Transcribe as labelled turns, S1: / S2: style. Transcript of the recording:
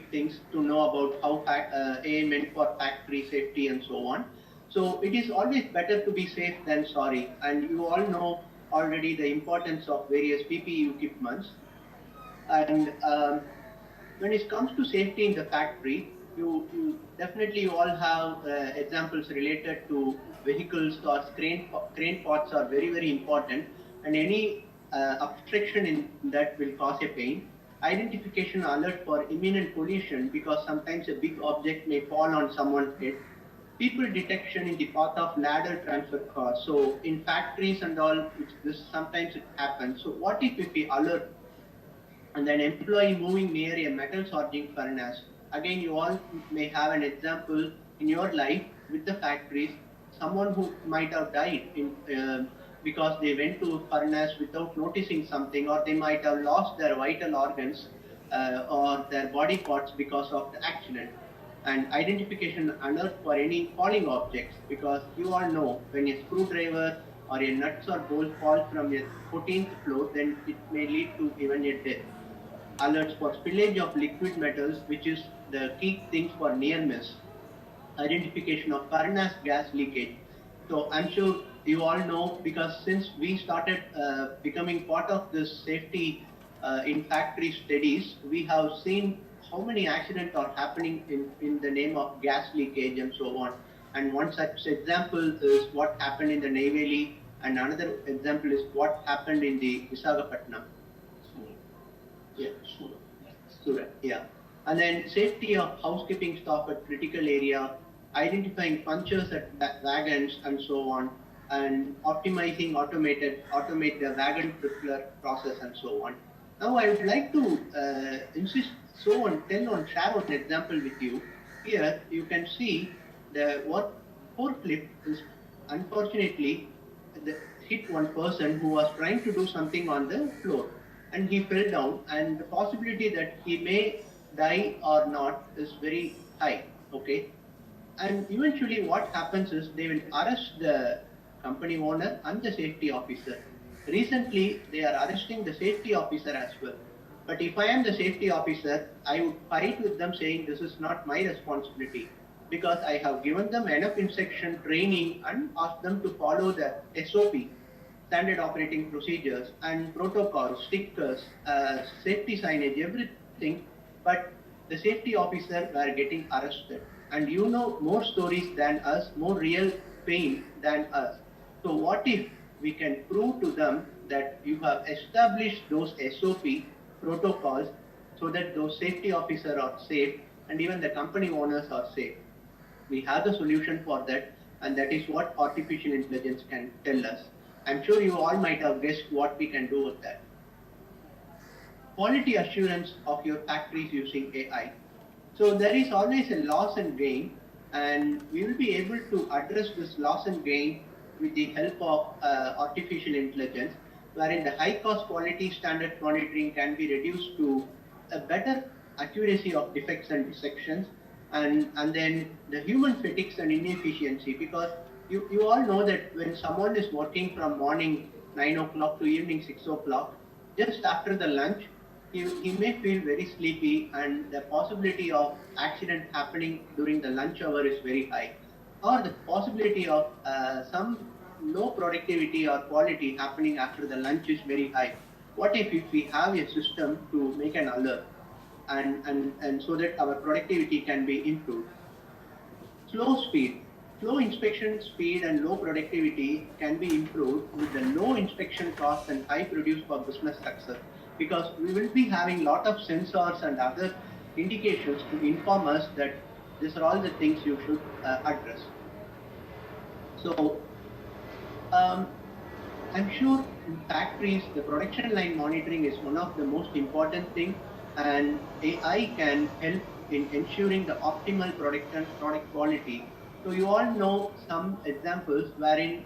S1: basic things to know about how AI meant for factory safety and so on. So it is always better to be safe than sorry. And you all know already the importance of various PPE equipments. And when it comes to safety in the factory, you definitely you all have examples related to vehicles or crane parts are very, very important. And any obstruction in that will cause a pain. Identification alert for imminent collision, because sometimes a big object may fall on someone's head. People detection in the path of ladder transfer cars. So in factories and all, this sometimes it happens. So what if we alert and an employee moving near a metal sorting furnace? Again, you all may have an example in your life with the factories, someone who might have died because they went to furnace without noticing something, or they might have lost their vital organs or their body parts because of the accident. And identification alert for any falling objects, because you all know when a screwdriver or a nuts or bolt fall from a 14th floor, then it may lead to even a death. Alerts for spillage of liquid metals, which is the key things for near miss. Identification of furnace gas leakage. So I'm sure you all know, because since we started becoming part of this safety in factory studies, we have seen how many accidents are happening in the name of gas leakage and so on. And one such example is what happened in the Neyveli, and another example is what happened in the Visakhapatnam. Yeah, Surat, yeah. And then safety of housekeeping staff at critical area, identifying punctures at wagons and so on, and optimizing automate the wagon preparer process and so on. Now I would like to share one example with you. Here you can see the what forklift is unfortunately hit one person who was trying to do something on the floor, and he fell down, and the possibility that he may die or not is very high. Okay, and eventually what happens is they will arrest the company owner and the safety officer. Recently they are arresting the safety officer as well. But if I am the safety officer, I would fight with them saying this is not my responsibility, because I have given them enough instruction training and asked them to follow the SOP, standard operating procedures and protocols, stickers, safety signage, everything. But the safety officer were getting arrested. And you know more stories than us, more real pain than us. So what if we can prove to them that you have established those SOP protocols so that those safety officers are safe and even the company owners are safe? We have the solution for that, and that is what artificial intelligence can tell us. I'm sure you all might have guessed what we can do with that. Quality assurance of your factories using AI. So there is always a loss and gain, and we will be able to address this loss and gain with the help of artificial intelligence, wherein the high cost quality standard monitoring can be reduced to a better accuracy of defects and dissections, and then the human fatigues and inefficiency, because you all know that when someone is working from morning 9 o'clock to evening 6 o'clock, just after the lunch, he may feel very sleepy, and the possibility of accident happening during the lunch hour is very high, or the possibility of some low productivity or quality happening after the lunch is very high. What if we have a system to make an alert, and so that our productivity can be improved? Slow inspection speed and low productivity can be improved with the low inspection cost and high produce for business success, because we will be having lot of sensors and other indications to inform us that these are all the things you should address. So I'm sure in factories the production line monitoring is one of the most important thing, and AI can help in ensuring the optimal product quality. So you all know some examples wherein